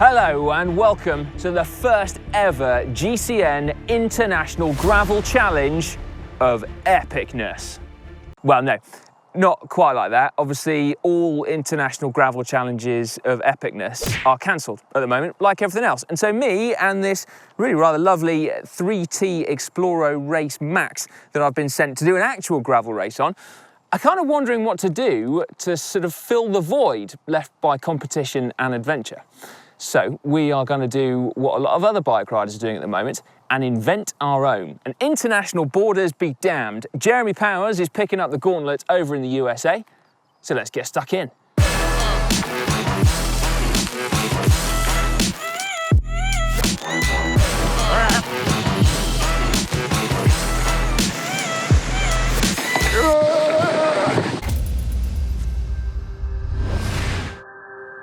Hello and welcome to the first ever GCN International Gravel Challenge of epicness. Well, no, not quite like that. Obviously, all international gravel challenges of epicness are cancelled at the moment, like everything else. And so me and this really rather lovely 3T Exploro RaceMax that I've been sent to do an actual gravel race on, I'm kind of wondering what to do to sort of fill the void left by competition and adventure. So we are going to do what a lot of other bike riders are doing at the moment and invent our own. And international borders be damned. Jeremy Powers is picking up the gauntlet over in the USA. So let's get stuck in.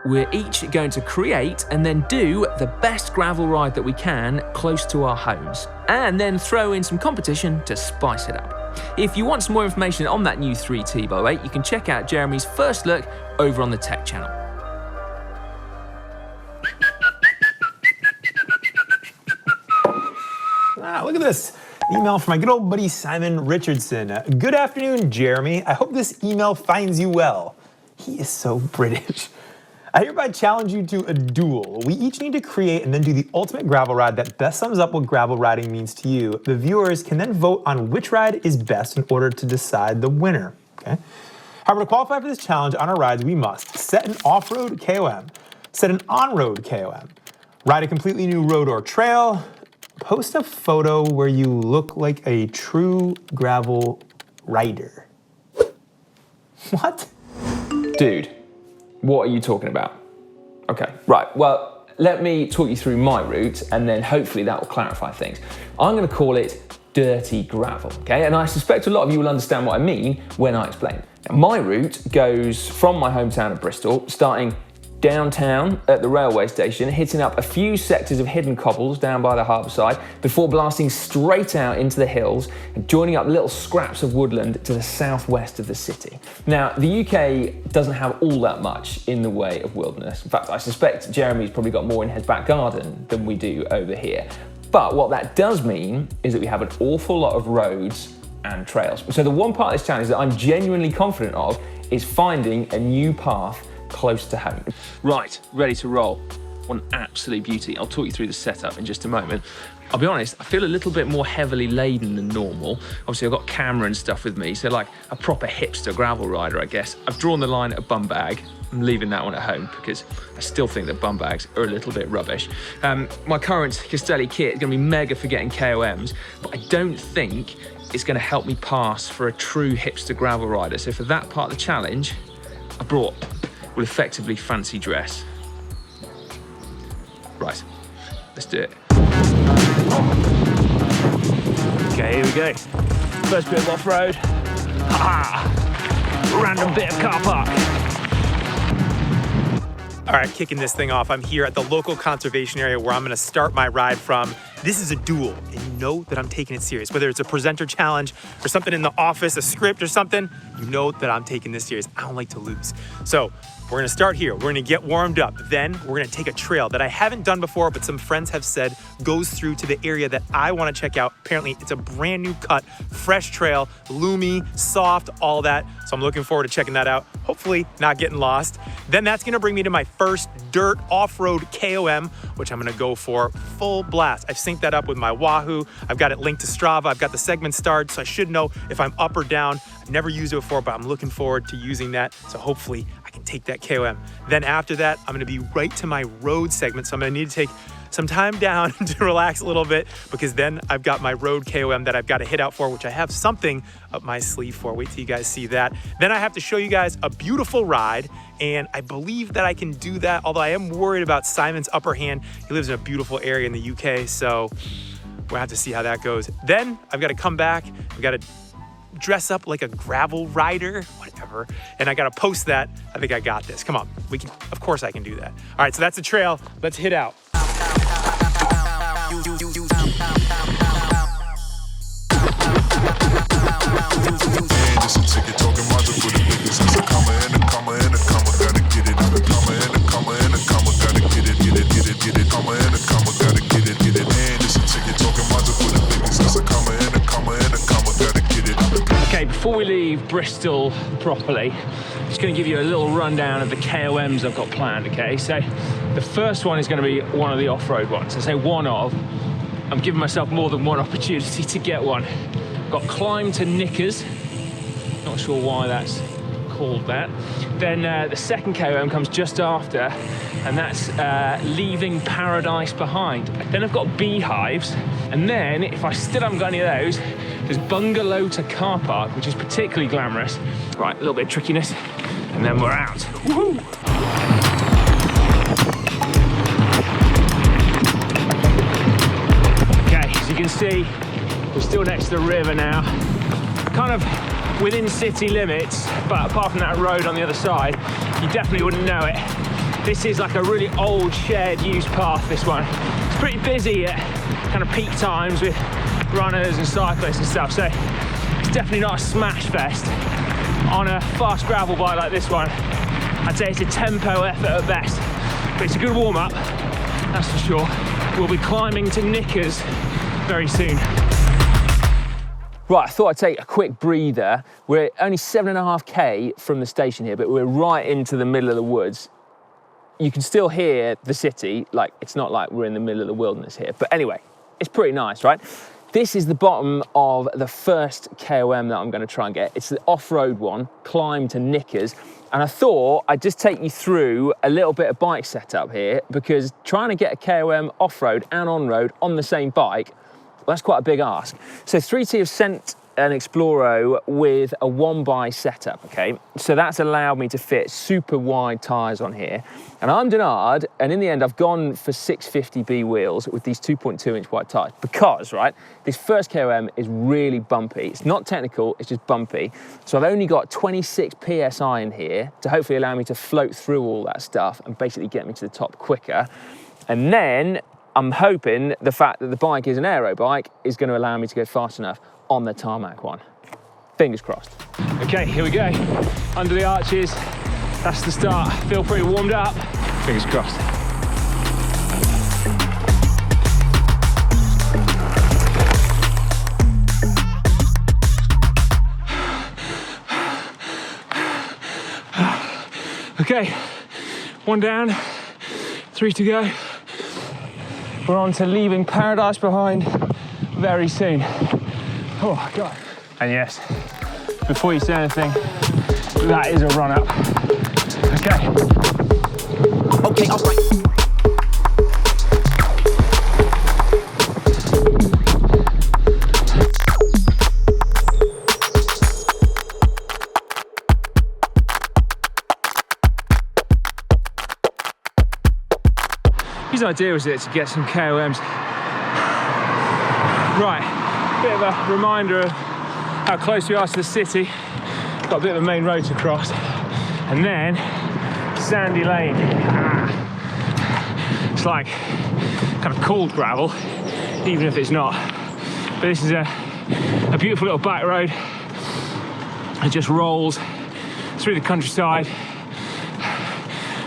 We're each going to create and then do the best gravel ride that we can close to our homes, and then throw in some competition to spice it up. If you want some more information on that new 3T, by the way, you can check out Jeremy's first look over on the Tech channel. Look at this. Email from my good old buddy Simon Richardson. Good afternoon, Jeremy. I hope this email finds you well. He is so British. I hereby challenge you to a duel. We each need to create and then do the ultimate gravel ride that best sums up what gravel riding means to you. The viewers can then vote on which ride is best in order to decide the winner. Okay? However, to qualify for this challenge on our rides, we must set an off-road KOM, set an on-road KOM, ride a completely new road or trail, post a photo where you look like a true gravel rider. What? Dude. What are you talking about? Okay, right, well, let me talk you through my route and then hopefully that will clarify things. I'm gonna call it dirty gravel, okay? And I suspect a lot of you will understand what I mean when I explain. Now, my route goes from my hometown of Bristol, starting downtown at the railway station, hitting up a few sectors of hidden cobbles down by the harbour side before blasting straight out into the hills and joining up little scraps of woodland to the southwest of the city. Now, the UK doesn't have all that much in the way of wilderness. In fact, I suspect Jeremy's probably got more in his back garden than we do over here. But what that does mean is that we have an awful lot of roads and trails. So the one part of this challenge that I'm genuinely confident of is finding a new path close to home. Right, ready to roll. What an absolute beauty. I'll talk you through the setup in just a moment. I'll be honest, I feel a little bit more heavily laden than normal. Obviously, I've got camera and stuff with me, so like a proper hipster gravel rider, I guess. I've drawn the line at a bum bag. I'm leaving that one at home because I still think that bum bags are a little bit rubbish. My current Castelli kit is gonna be mega for getting KOMs, but I don't think it's gonna help me pass for a true hipster gravel rider. So for that part of the challenge, I brought will effectively fancy dress. Right, let's do it. Okay, here we go. First bit of off-road. Random bit of car park. All right, kicking this thing off. I'm here at the local conservation area where I'm gonna start my ride from. This is a duel, and you know that I'm taking it serious. Whether it's a presenter challenge or something in the office, a script or something, you know that I'm taking this serious. I don't like to lose. So we're gonna start here. We're gonna get warmed up. Then we're gonna take a trail that I haven't done before, but some friends have said goes through to the area that I wanna check out. Apparently it's a brand new cut, fresh trail, loomy, soft, all that. So I'm looking forward to checking that out. Hopefully not getting lost. Then that's gonna bring me to my first dirt off-road KOM, which I'm gonna go for full blast. I've synced that up with my Wahoo. I've got it linked to Strava. I've got the segment started, so I should know if I'm up or down. I've never used it before, but I'm looking forward to using that. So hopefully I can take that KOM. Then after that, I'm gonna be right to my road segment. So I'm gonna need to take some time down to relax a little bit, because then I've got my road KOM that I've got to hit out for, which I have something up my sleeve for. Wait till you guys see that. Then I have to show you guys a beautiful ride, and I believe that I can do that, although I am worried about Simon's upper hand. He lives in a beautiful area in the UK, so we'll have to see how that goes. Then I've got to come back. I've got to dress up like a gravel rider, whatever, and I got to post that. I think I got this. Come on, we can. Of course I can do that. All right, so that's the trail. Let's hit out. before we leave Bristol properly, I'm just going to give you a little rundown of the KOMs I've got planned, okay? So the first one is going to be one of the off-road ones. I say one of, I'm giving myself more than one opportunity to get one. Got Climb to Knickers, not sure why that's called that. Then the second KOM comes just after, and that's Leaving Paradise Behind. Then I've got Beehives, and then if I still haven't got any of those, there's Bungalow to Car Park, which is particularly glamorous. Right, a little bit of trickiness, and then we're out. Woohoo! Okay, as you can see, we're still next to the river now. Kind of within city limits, but apart from that road on the other side, you definitely wouldn't know it. This is like a really old shared use path, this one. It's pretty busy at kind of peak times with runners and cyclists and stuff, so it's definitely not a smash fest. On a fast gravel bike like this one, I'd say it's a tempo effort at best, but it's a good warm-up, that's for sure. We'll be climbing to Knickers very soon. Right, I thought I'd take a quick breather. We're only 7.5K from the station here, but we're right into the middle of the woods. You can still hear the city, like it's not like we're in the middle of the wilderness here, but anyway, it's pretty nice, right? This is the bottom of the first KOM that I'm going to try and get. It's the off-road one, Climb to Knickers. And I thought I'd just take you through a little bit of bike setup here, because trying to get a KOM off-road and on-road on the same bike, well, that's quite a big ask. So 3T have sent an Exploro with a 1x setup, okay? So that's allowed me to fit super wide tyres on here. And I'm Denard, and in the end, I've gone for 650B wheels with these 2.2-inch wide tyres because, right, this first KOM is really bumpy. It's not technical, it's just bumpy. So I've only got 26 PSI in here to hopefully allow me to float through all that stuff and basically get me to the top quicker. And then I'm hoping the fact that the bike is an aero bike is going to allow me to go fast enough on the tarmac one. Fingers crossed. Okay, here we go. Under the arches, that's the start. Feel pretty warmed up. Fingers crossed. Okay, one down, 3 to go. We're on to Leaving Paradise Behind very soon. Oh, God. And yes, before you say anything, that is a run-up. Okay. Okay, all right. His idea was it to get some KOMs. Right. Bit of a reminder of how close we are to the city. Got a bit of a main road to cross, and then Sandy Lane. It's like kind of called gravel, even if it's not. But this is a beautiful little bike road. It just rolls through the countryside.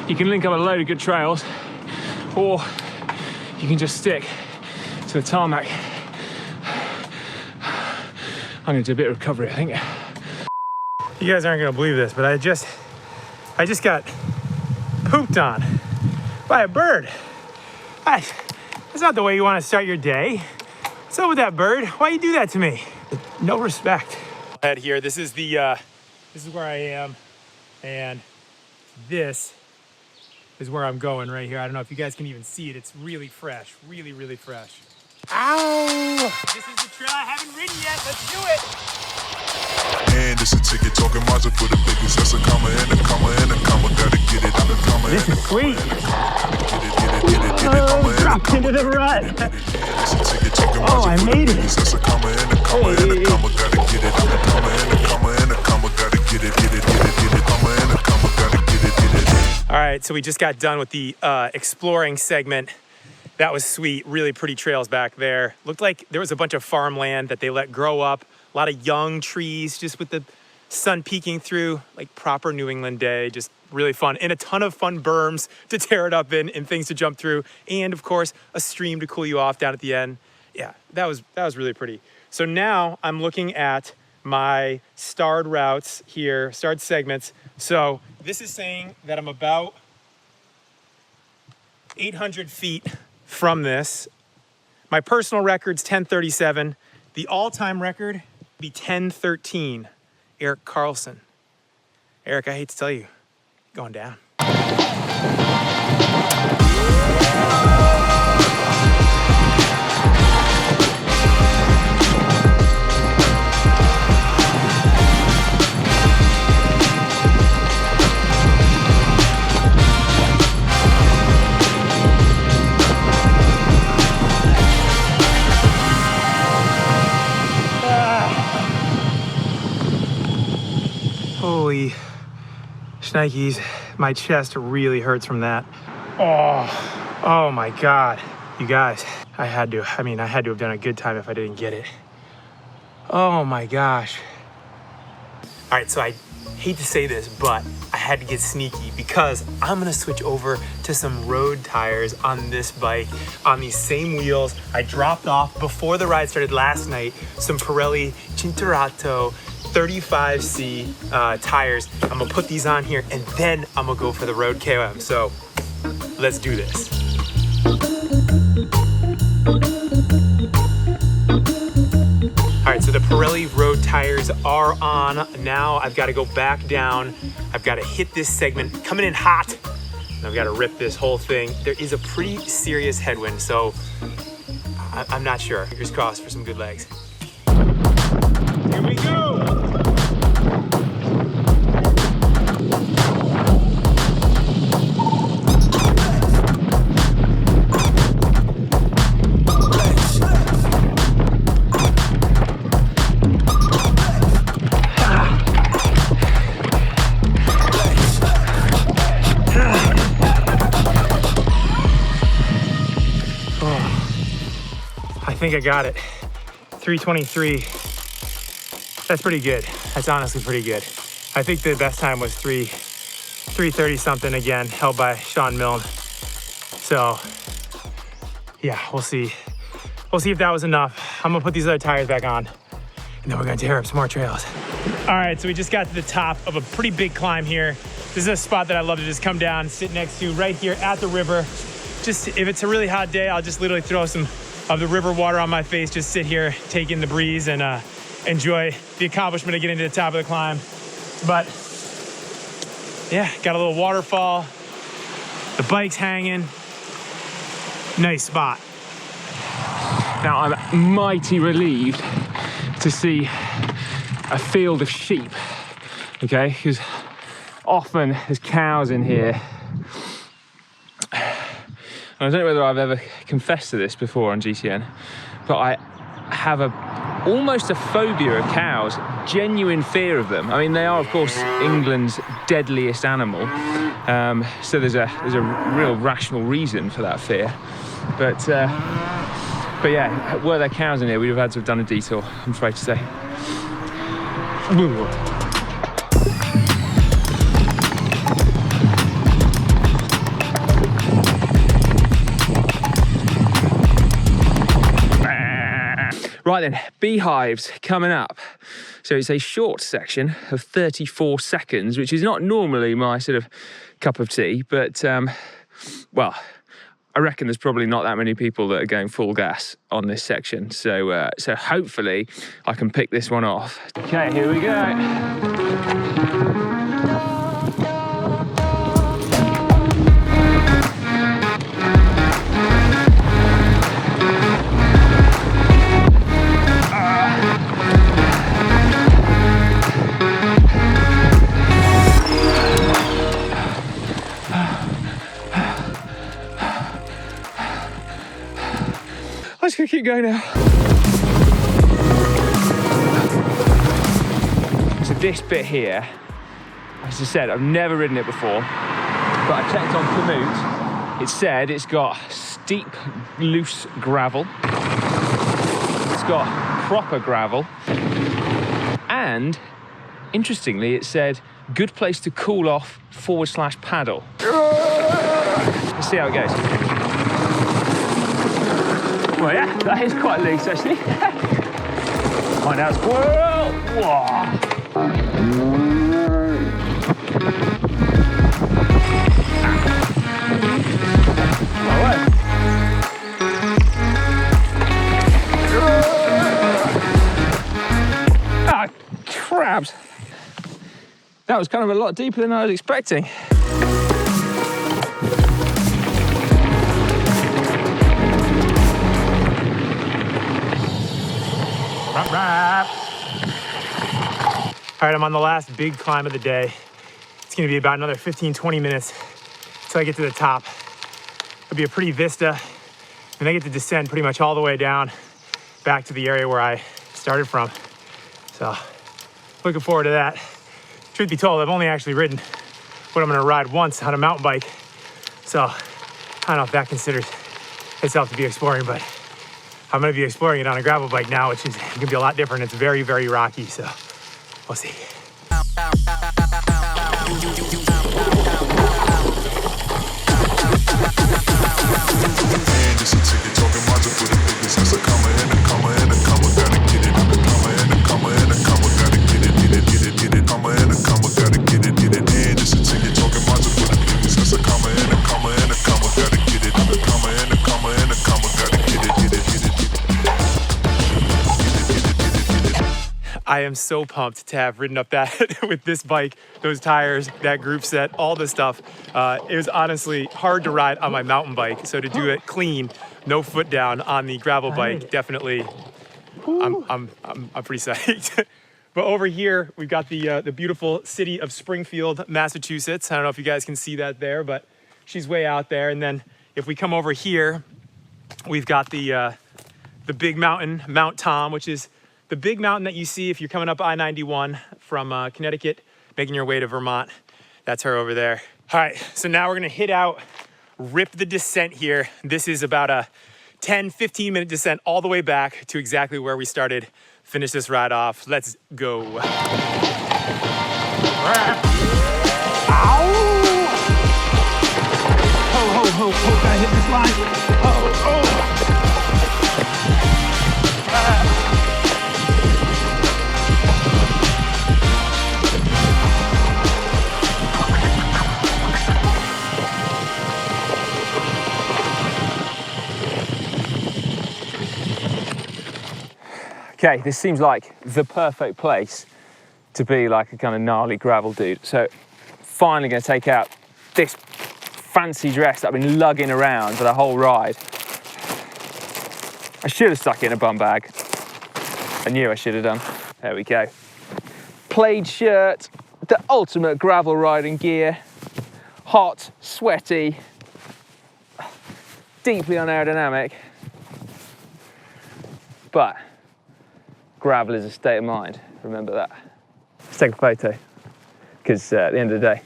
You can link up a load of good trails, or you can just stick to the tarmac. I'm gonna do a bit of recovery, I think. You guys aren't gonna believe this, but I just got pooped on by a bird. That's not the way you want to start your day. What's up with that bird? Why you do that to me? No respect. Head here. This is where I am, and this is where I'm going right here. I don't know if you guys can even see it. It's really fresh, really, really fresh. Ow! This is the trail I haven't ridden yet. Let's do it. And it's a ticket talking Mazda for the biggest. That's a comma and a comma and a comma. Gotta get it on the comma. This is sweet. Get it. Dropped into the rut. Oh, I made it. That's a comma and a comma and a comma. Gotta get it on the comma and a comma and a comma. Gotta get it. Comma and a comma. Gotta get it. All right, so we just got done with the exploring segment. That was sweet, really pretty trails back there. Looked like there was a bunch of farmland that they let grow up. A lot of young trees just with the sun peeking through, like proper New England day, just really fun. And a ton of fun berms to tear it up in and things to jump through. And of course, a stream to cool you off down at the end. Yeah, that was really pretty. So now I'm looking at my starred routes here, starred segments. So this is saying that I'm about 800 feet from this. My personal record's 10:37. The all-time record would be 10:13. Eric Carlson. Eric, I hate to tell you, going down. Holy shnikes, my chest really hurts from that. Oh my God. You guys, I had to have done a good time if I didn't get it. Oh my gosh. All right, so I hate to say this, but I had to get sneaky because I'm gonna switch over to some road tires on this bike on these same wheels. I dropped off before the ride started last night some Pirelli Cinturato 35C tires. I'm gonna put these on here and then I'm gonna go for the road KOM. So let's do this. All right, so the Pirelli road tires are on. Now I've got to go back down. I've got to hit this segment coming in hot. And I've got to rip this whole thing. There is a pretty serious headwind, so I'm not sure. Fingers crossed for some good legs. Here we go. I think I got it. 3:23. That's pretty good. That's honestly pretty good. I think the best time was 3:30 something again, held by Sean Milne. So yeah, we'll see. We'll see if that was enough. I'm gonna put these other tires back on and then we're gonna tear up some more trails. All right, so we just got to the top of a pretty big climb here. This is a spot that I love to just come down, sit next to right here at the river. Just if it's a really hot day, I'll just literally throw some of the river water on my face, just sit here, take in the breeze and enjoy the accomplishment of getting to the top of the climb. But yeah, got a little waterfall, the bike's hanging, nice spot. Now I'm mighty relieved to see a field of sheep, okay? Because often there's cows in here. I don't know whether I've ever confessed to this before on GCN, but I have almost a phobia of cows, genuine fear of them. I mean, they are, of course, England's deadliest animal, so there's a real rational reason for that fear. But yeah, were there cows in here, we'd have had to have done a detour, I'm afraid to say. Ooh. Right then, beehives coming up. So it's a short section of 34 seconds, which is not normally my sort of cup of tea, but well, I reckon there's probably not that many people that are going full gas on this section. So so hopefully I can pick this one off. Okay, here we go. I'm just gonna keep going now. So this bit here, as I said, I've never ridden it before, but I checked on Komm. It said it's got steep, loose gravel. It's got proper gravel. And interestingly, it said good place to cool off / paddle. Let's see how it goes. Well, yeah, that is quite loose, actually. Find out squirrel! Whoa. Ah, crabs. That was kind of a lot deeper than I was expecting. All right, I'm on the last big climb of the day. It's gonna be about another 15, 20 minutes till I get to the top. It'll be a pretty vista, and I get to descend pretty much all the way down back to the area where I started from. So, looking forward to that. Truth be told, I've only actually ridden what I'm gonna ride once on a mountain bike. So, I don't know if that considers itself to be exploring, but I'm gonna be exploring it on a gravel bike now, which is gonna be a lot different. It's very, very rocky, so we'll see. I am so pumped to have ridden up that with this bike, those tires, that group set, all this stuff. It was honestly hard to ride on my mountain bike. So to do it clean, no foot down on the gravel bike, definitely, I'm pretty psyched. But over here, we've got the beautiful city of Springfield, Massachusetts. I don't know if you guys can see that there, but she's way out there. And then if we come over here, we've got the big mountain, Mount Tom, which is the big mountain that you see if you're coming up I-91 from Connecticut, making your way to Vermont. That's her over there. All right, so now we're gonna hit out, rip the descent here. This is about a 10, 15 minute descent all the way back to exactly where we started. Finish this ride off. Let's go. Ow! Ho, ho, ho, ho, gotta hit this line. Oh, oh. Okay, this seems like the perfect place to be like a kind of gnarly gravel dude. So finally gonna take out this fancy dress that I've been lugging around for the whole ride. I should have stuck it in a bum bag. I knew I should have done. There we go. Plaid shirt, the ultimate gravel riding gear. Hot, sweaty, deeply unaerodynamic. But gravel is a state of mind, remember that. Let's take a photo, because at the end of the day,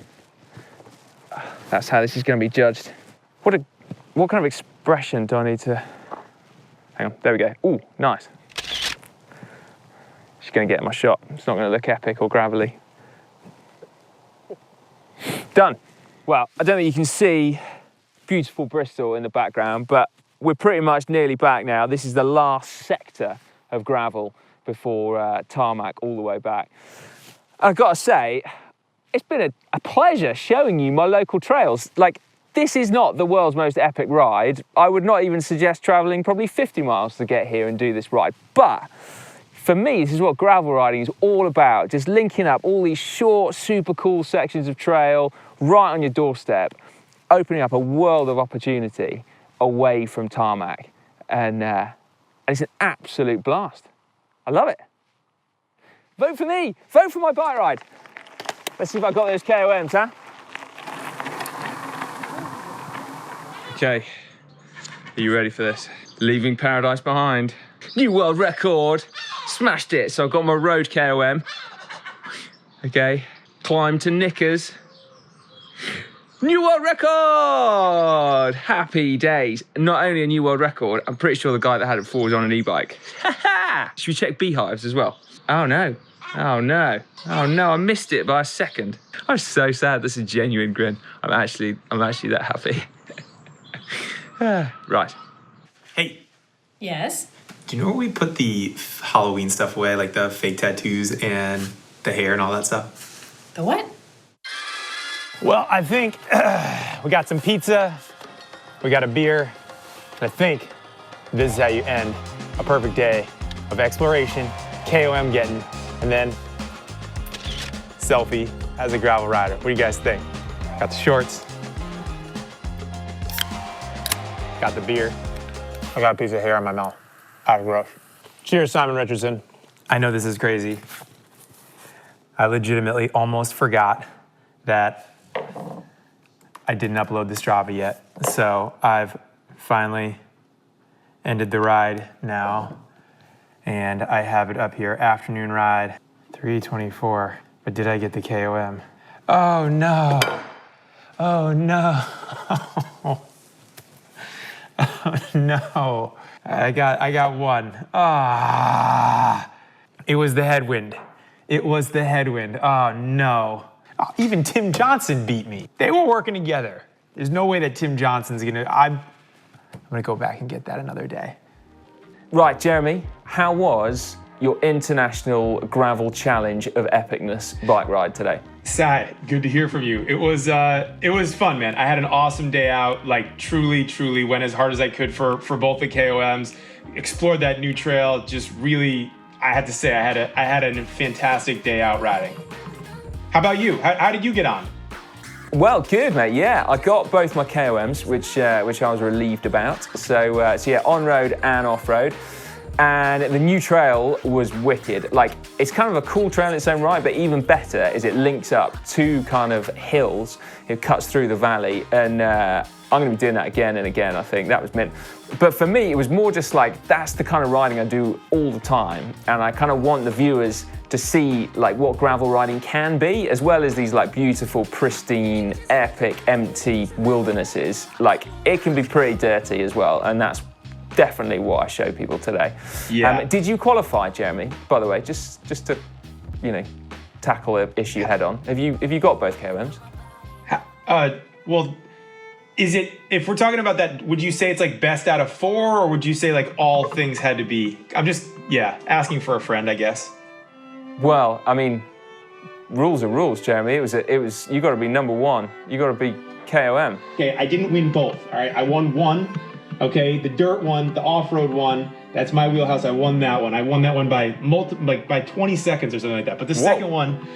that's how this is going to be judged. What kind of expression do I need to... Hang on, there we go. Ooh, nice. She's going to get my shot. It's not going to look epic or gravelly. Done. Well, I don't think you can see beautiful Bristol in the background, but we're pretty much nearly back now. This is the last sector of gravel before tarmac all the way back. I've got to say, it's been a pleasure showing you my local trails. Like, this is not the world's most epic ride. I would not even suggest traveling probably 50 miles to get here and do this ride. But for me, this is what gravel riding is all about. Just linking up all these short, super cool sections of trail right on your doorstep, opening up a world of opportunity away from tarmac. And it's an absolute blast. I love it. Vote for me, vote for my bike ride. Let's see if I got those KOMs, huh? Okay, are you ready for this? Leaving paradise behind. New world record, smashed it. So I've got my road KOM. Okay, climb to knickers. New world record! Happy days. Not only a new world record, I'm pretty sure the guy that had it before was on an e-bike. Should we check beehives as well? Oh no, oh no, oh no, I missed it by a second. I'm so sad, that's a genuine grin. I'm actually that happy. Right. Hey, Yes? Do you know where we put the Halloween stuff away, like the fake tattoos and the hair and all that stuff? The what? Well, I think we got some pizza, we got a beer, and I think this is how you end a perfect day of exploration, KOM getting, and then selfie as a gravel rider. What do you guys think? Got the shorts, got the beer, I got a piece of hair on my mouth. Out of gross. Cheers, Simon Richardson. I know this is crazy. I legitimately almost forgot that I didn't upload the Strava yet. So I've finally ended the ride now. And I have it up here, afternoon ride, 3:24. But did I get the KOM? Oh no. Oh no. Oh no. I got one. Ah. It was the headwind. It was the headwind. Oh no. Oh, even Tim Johnson beat me. They were working together. There's no way that Tim Johnson's gonna, I'm gonna go back and get that another day. Right, Jeremy, how was your International Gravel Challenge of Epicness bike ride today? Sai, good to hear from you. It was fun, man. I had an awesome day out, like truly went as hard as I could for both the KOMs, explored that new trail, just really, I had to say, I had a fantastic day out riding. How about you? How did you get on? Well, good, mate. Yeah, I got both my KOMs, which I was relieved about. So yeah, on-road and off-road. And the new trail was wicked. Like, it's kind of a cool trail in its own right, but even better is it links up two kind of hills. It cuts through the valley, and I'm gonna be doing that again and again, I think. That was meant. But for me, it was more just like, that's the kind of riding I do all the time. And I kind of want the viewers to see like what gravel riding can be, as well as these like beautiful, pristine, epic, empty wildernesses. Like, it can be pretty dirty as well, and that's definitely what I show people today. Yeah. Did you qualify, Jeremy? By the way, just to, you know, tackle the issue head on. Have you got both KOMs? Well, is it, if we're talking about that, would you say it's like best out of 4, or would you say like all things had to be? I'm just, yeah, asking for a friend, I guess. Well, I mean, rules are rules, Jeremy. It was. You got to be number one. You got to be KOM. Okay, I didn't win both. All right, I won one. Okay, the dirt one, the off-road one. That's my wheelhouse. I won that one. I won that one by by 20 seconds or something like that. But the second one,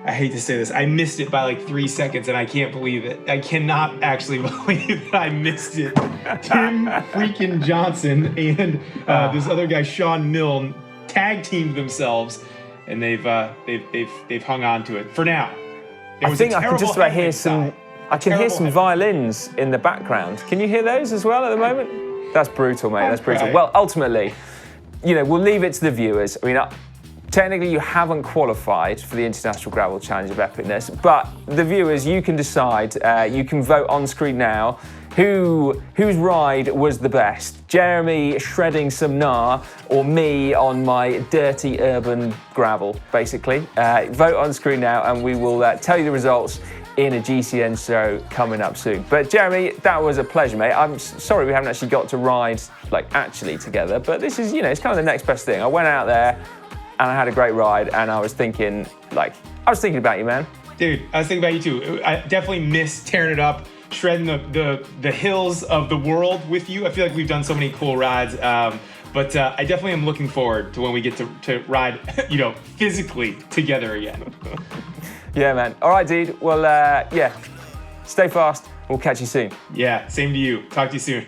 I hate to say this, I missed it by like 3 seconds, and I can't believe it. I cannot actually believe that I missed it. Tim freaking Johnson and this other guy, Sean Milne, tag teamed themselves, and they've hung on to it for now. I think I can just about hear some. I can hear some violins in the background. Can you hear those as well at the moment? That's brutal, mate. That's brutal. Well, ultimately, you know, we'll leave it to the viewers. I mean, technically, you haven't qualified for the International Gravel Challenge of Epicness, but the viewers, you can decide. You can vote on screen now whose ride was the best. Jeremy shredding some gnar, or me on my dirty urban gravel, basically. Vote on screen now, and we will tell you the results in a GCN show coming up soon. But Jeremy, that was a pleasure, mate. I'm sorry we haven't actually got to ride like actually together, but this is, you know, it's kind of the next best thing. I went out there and I had a great ride, and I was thinking about you, man. Dude, I was thinking about you too. I definitely miss tearing it up, shredding the hills of the world with you. I feel like we've done so many cool rides. But I definitely am looking forward to when we get to ride, you know, physically together again. Yeah, man. All right, dude. Well, yeah, stay fast. We'll catch you soon. Yeah, same to you. Talk to you soon.